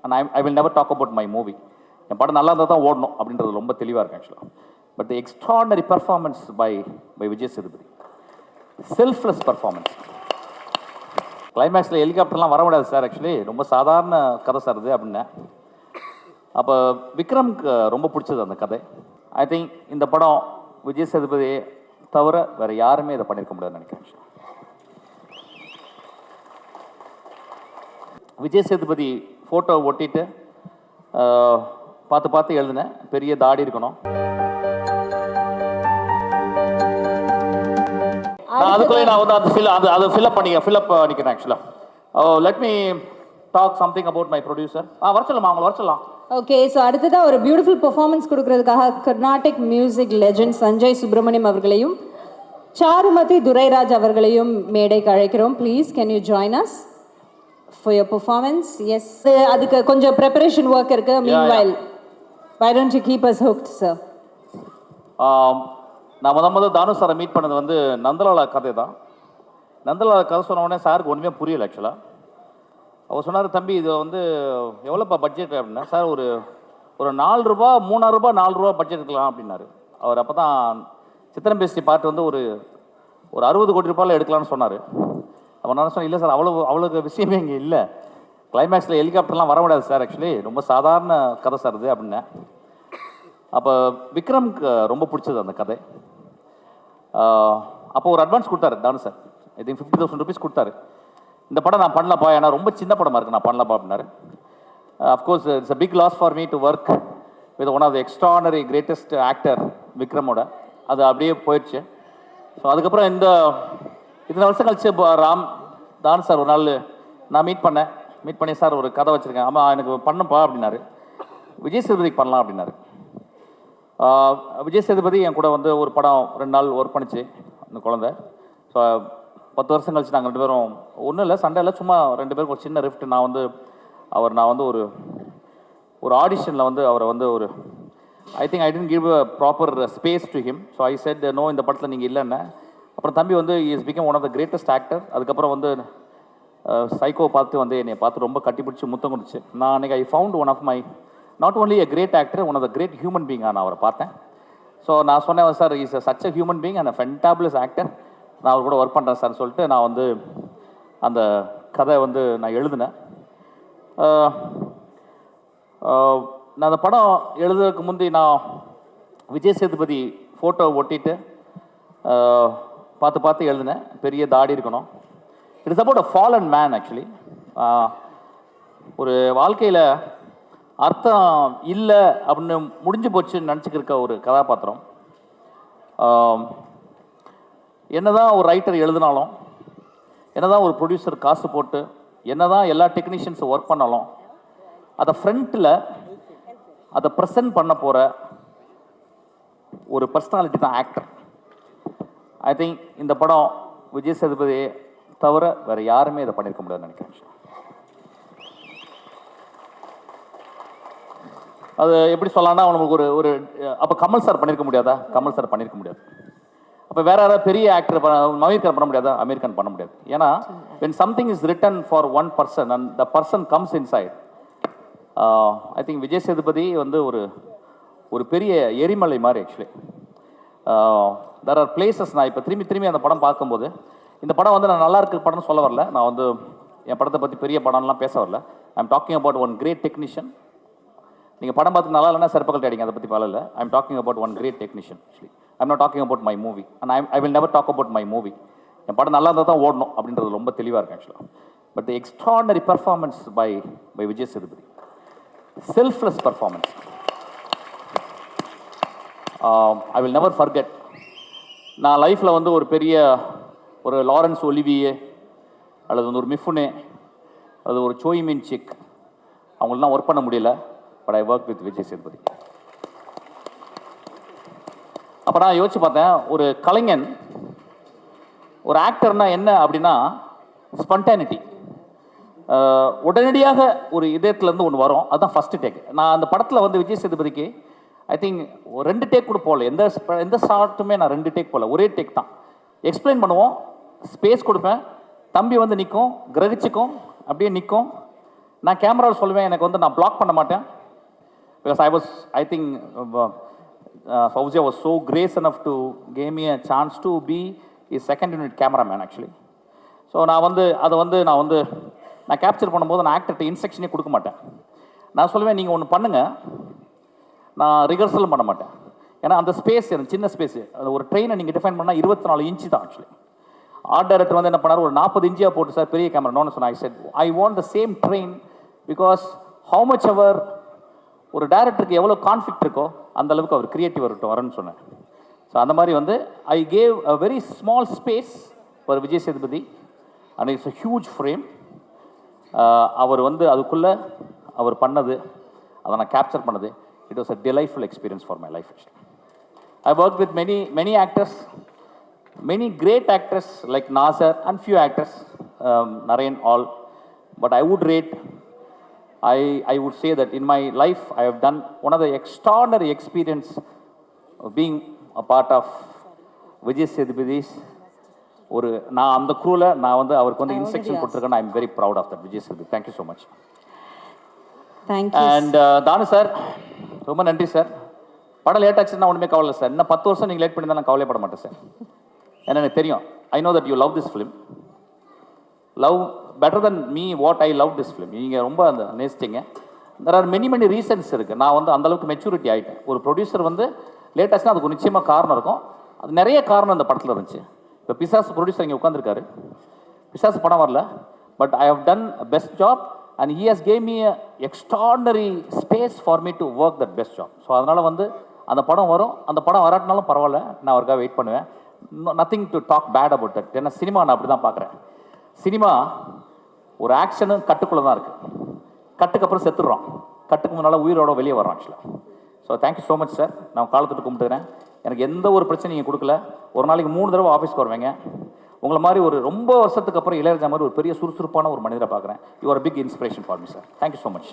And I will never talk about my movie. என் படம் நல்லா இருந்தால் தான் ஓடணும் அப்படின்றது ரொம்ப தெளிவாக இருக்கு ஆக்சுவலாக. But the extraordinary performance by Vijay Sethupathi, selfless performance. கிளைமேக்ஸில் ஹெலிகாப்டர்லாம் வர முடியாது சார், ஆக்சுவலி ரொம்ப சாதாரண கதை சார் இது அப்படின்னேன். அப்போ விக்ரம்க்கு ரொம்ப பிடிச்சது அந்த கதை. ஐ திங்க் இந்த படம் விஜய் சேதுபதி தவிர வேறு யாருமே இதை பண்ணியிருக்க முடியாதுன்னு நினைக்கிறேன். விஜய் சேதுபதி ஃபோட்டோ ஒட்டிட்டு பார்த்து பார்த்து எழுதினேன், பெரிய தாடி இருக்கணும். அதுக்குள்ளே நான் வந்து அதை ஃபில்அப் பண்ணிக்கிறேன் ஆக்சுவலாக. Let me talk something about my producer. வர சொல்லலாம், அவங்களை வர சொல்லலாம். ஓகே, ஸோ அடுத்ததாக ஒரு பியூட்டிஃபுல் பெர்ஃபார்மன்ஸ் கொடுக்கறதுக்காக கர்நாடிக் மியூசிக் லெஜண்ட் சஞ்சய் சுப்ரமணியம் அவர்களையும் சாருமதி துரைராஜ் அவர்களையும் மேடைக்கு அழைக்கிறோம். Please can you join us for your performance? Yes, அதுக்கு கொஞ்சம் preparation work இருக்கு. Meanwhile, why don't you keep us hooked, sir? நான் முதல்ல தானு சாரை மீட் பண்ணது வந்து நந்தலாலா கதை தான். நந்தலாலா கதை சொன்ன உடனே சாருக்கு ஒன்றுமே புரியல ஆக்சுவலாக. அவர் சொன்னார், தம்பி இது வந்து எவ்வளோப்பா பட்ஜெட் அப்படின்னா, சார் ஒரு ஒரு 4 ரூபா 3 ரூபா 4 ரூபா பட்ஜெட் இருக்கலாம் அப்படின்னாரு அவர். அப்போ தான் சித்திரம் பேசி பாட்டு வந்து ஒரு 60 கோடி ரூபாயில் எடுக்கலாம்னு சொன்னார். அப்போ நான் சொன்னேன், இல்லை சார் அவ்வளோ விஷயமே இங்கே இல்லை, கிளைமேக்ஸில் ஹெலிகாப்டர்லாம் வர முடியாது சார், ஆக்சுவலி ரொம்ப சாதாரண கதை சார் இது அப்படின்னேன். அப்போ விக்ரம்க்கு ரொம்ப பிடிச்சது அந்த கதை. அப்போ ஒரு அட்வான்ஸ் கொடுத்தாரு தானு சார், ஐ திங்க் 50,000 rupees கொடுத்தாரு. இந்த படம் நான் பண்ணலப்பா, ஏன்னா ரொம்ப சின்ன படமாக இருக்குது, நான் பண்ணலப்பா அப்படின்னாரு. Of course it's a big loss for me to work with one of the extraordinary greatest actor விக்ரமோட. அது அப்படியே போயிடுச்சு. ஸோ அதுக்கப்புறம் இத்தனை வருஷம் கழிச்சு தானு சார் ஒரு நாள் நான் மீட் பண்ணி சார் ஒரு கதை வச்சுருக்கேன், ஆமாம் எனக்கு பண்ணுப்பா அப்படின்னாரு. விஜய் சேதுபதிக்கு பண்ணலாம் அப்படின்னாரு. விஜய் சேதுபதி என் கூட வந்து ஒரு படம் 2 நாள் ஒர்க் பண்ணிச்சு அந்த குழந்தை. ஸோ 10 வருஷம் கழிச்சு நாங்கள் 2 பேரும் ஒன்றும் இல்லை, சண்டையில் சும்மா 2 பேருக்கு ஒரு சின்ன ரிஃப்ட். நான் வந்து ஒரு ஆடிஷனில் வந்து அவரை வந்து I think I tend give a proper space to him. So I said no, இந்த படத்தில் நீங்கள் இல்லைன்னு. அப்புறம் தம்பி வந்து is become one of the greatest actor. அதுக்கப்புறம் வந்து சைக்கோ பார்த்து வந்து என்னை பார்த்து ரொம்ப கட்டிப்பிடிச்சு முத்தம் கொடுத்துச்சு. நான் அன்றைக்கி I found one of my not only a great actor, one of the great human being நான் அவரை பார்த்தேன். ஸோ நான் சொன்னேன், sir is such a human being and a fantabulous actor, நான் அவர் கூட ஒர்க் பண்ணுறேன் சார் சொல்லிட்டு நான் வந்து அந்த கதை வந்து நான் எழுதினேன். நான் அந்த படம் எழுதுறதுக்கு முந்தி நான் விஜய் சேதுபதி ஃபோட்டோ ஒட்டிட்டு பார்த்து எழுதினேன், பெரிய தாடி இருக்கணும். It is about a fallen man actually. ஒரு வாழ்க்கையில் அர்த்தம் இல்லை அப்படின்னு முடிஞ்சு போச்சுன்னு நினச்சிக்கிருக்க ஒரு கதாபாத்திரம். என்னதான் ஒரு ரைட்டர் எழுதினாலும், என்னதான் ஒரு ப்ரொடியூசர் காசு போட்டு, என்னதான் எல்லா டெக்னீஷியன்ஸும் ஒர்க் பண்ணாலும், அதை ஃப்ரண்ட்டில் அதை ப்ரெசன்ட் பண்ண போகிற ஒரு பர்சனாலிட்டி தான் ஆக்டர். ஐ திங்க் இந்த படம் விஜய் சேதுபதியை தவிர வேறு யாருமே இதை பண்ணியிருக்க முடியாதுன்னு நினைக்கிறேன். அது எப்படி சொல்லலாம்னா, அவனுக்கு ஒரு அப்போ கமல் சார் பண்ணியிருக்க முடியாதா? கமல் சார் பண்ணியிருக்க முடியாது. அப்போ வேற யாராவது பெரிய ஆக்டர் அமீர் கான் பண்ண முடியாதா? அமீர் கான் பண்ண முடியாது. ஏன்னா when something is written for one person and the person comes inside, I think Vijay Sethupathi வந்து ஒரு பெரிய எரிமலை மாதிரி ஆக்சுவலி. there are places, நான் இப்போ திரும்பி அந்த படம் பார்க்கும்போது, இந்த படம் வந்து நான் நல்லா இருக்கிற படம்னு சொல்ல வரல, நான் வந்து என் படத்தை பற்றி பெரிய படம்லாம் பேச வரல. I am talking about one great technician. நீங்கள் படம் பார்த்து நல்லா இல்லைன்னா செருப்பக்கல் அடிங்க, அதை பற்றி பரவாயில்ல. I am talking about one great technician. I am not talking about my movie and I will never talk about my movie. என் படம் நல்லா இருந்தால் தான் ஓடணும் அப்படின்றது ரொம்ப தெளிவாக இருக்கு ஆக்சுவலாக. But the extraordinary performance by Vijay Sethupathi, selfless performance. I will never forget. நான் லைஃப்பில் வந்து ஒரு லாரன்ஸ் ஒலிவியே அல்லது வந்து ஒரு மிஃபுனே அல்லது ஒரு சோய்மின் சிக் அவங்களெலாம் ஒர்க் பண்ண முடியல. But I work with Vijay Sethupathi. அப்போ நான் யோசிச்சு பார்த்தேன், ஒரு கலைஞன், ஒரு ஆக்டர்னா என்ன அப்படின்னா ஸ்பண்டானிட்டி. உடனடியாக ஒரு இதயத்துலேருந்து ஒன்று வரும், அதுதான் ஃபஸ்ட்டு டேக். நான் அந்த படத்தில் வந்து விஜய் சேதுபதிக்கு ஐ திங்க் 2 டேக் கூட போகல, எந்த ஷார்ட்டுமே நான் 2 டேக் போகல, ஒரே டேக் தான். எக்ஸ்பிளைன் பண்ணுவோம், ஸ்பேஸ் கொடுப்பேன், தம்பி வந்து நிற்கும், கிரகிச்சிக்கும், அப்படியே நிற்கும். நான் கேமராவில் சொல்லுவேன் எனக்கு வந்து நான் பிளாக் பண்ண மாட்டேன். Because I think Fowzia was so grace enough to give me a chance to be a second unit cameraman actually. So நான் கேப்சர் பண்ணும்போது நான் ஆக்டர்கிட்ட இன்ஸ்ட்ரக்ஷனே கொடுக்க மாட்டேன். நான் சொல்லுவேன் நீங்கள் ஒன்று பண்ணுங்கள், நான் ரிஹர்சலும் பண்ண மாட்டேன். ஏன்னா அந்த ஸ்பேஸ் எனக்கு சின்ன ஸ்பேஸு, அது ஒரு ட்ரெயினை நீங்கள் டிஃபைன் பண்ணால் 24 இன்ச்சு தான் ஆக்சுவலி. ஆர்ட் டைரக்டர் வந்து என்ன பண்ணார், ஒரு 40 இன்ச்சியாக போட்டு சார் பெரிய கேமரா நோன்னு சொன்னேன். I said I want the same train because how much hour ஒரு டைரக்டருக்கு எவ்வளோ கான்ஃப்ளிக்ட் இருக்கோ அந்த அளவுக்கு அவர் கிரியேட்டிவ் வரணும்னு சொன்னேன். ஸோ அந்த மாதிரி வந்து I gave a very small space for Vijay Sethupathi and it's a huge frame. அவர் வந்து அதுக்குள்ளே அவர் பண்ணது, அதை நான் கேப்சர் பண்ணது, it was a delightful experience for my life. I work with many actors, many great actors like Nasser and few actors, Narain, all. But I would rate, I would say that in my life I have done one of the extraordinary experience of being a part of Vijay Sethupathi. ஒரு நான் அந்த க்ரூவில் நான் வந்து அவருக்கு வந்து instruction கொடுத்துருக்கேன். I am very proud of that Vijay Sethupathi. Thank you so much. Thank you. And Thanu sir ரொம்ப நன்றி சார். படம் லேட் ஆச்சுன்னா ஒன்றுமே கவலை சார். இன்னும் 10 வருஷம் நீங்கள் லேட் பண்ணி தான் நான் கவலைப்பட மாட்டேன் சார். ஏன்னா எனக்கு தெரியும், I know that you love this film, love better than me what I love this film. நீங்கள் ரொம்ப அந்த நேசிச்சிங்க. தெர் ஆர் மெனி ரீசன்ஸ் இருக்குது. நான் வந்து அந்தளவுக்கு மெச்சூரிட்டி ஆகிட்டேன். ஒரு ப்ரொடியூசர் வந்து லேட் ஆச்சுன்னா அதுக்கு நிச்சயமாக காரணம் இருக்கும். அது நிறைய காரணம் அந்த படத்தில் இருந்துச்சு. இப்போ பிசாசு ப்ரொடியூசர் இங்கே உட்காந்துருக்காரு. பிசாசு படம் வரல, but I have done best job and he has gave me extraordinary space for me to work that best job. So அதனால் வந்து அந்த படம் வரும். அந்த படம் வராட்டினாலும் பரவாயில்ல, நான் அவருக்காக வெயிட் பண்ணுவேன். Nothing to talk bad about that. ஏன்னா சினிமா நான் அப்படி தான் பார்க்குறேன். சினிமா ஒரு ஆக்ஷனும் கட்டுக்குள்ளே தான் இருக்குது. கட்டுக்கு அப்புறம் செத்துடுறோம், கட்டுக்கு முன்னால் உயிரோட வெளியே வரோம் ஆக்சுவலாக. So thank you so much sir. நான் காலத்துட்டு கும்பிட்டுக்கிறேன். எனக்கு எந்த ஒரு பிரச்சனையும் நீங்கள் கொடுக்கல. ஒரு நாளைக்கு 3 தடவை ஆஃபீஸ்க்கு வருவேங்க. உங்களை மாதிரி ஒரு ரொம்ப வருஷத்துக்கு அப்புறம் இளையராஜா மாதிரி ஒரு பெரிய சுறுசுறுப்பான ஒரு மனிதரை பார்க்குறேன். You are big inspiration for me sir. Thank you so much.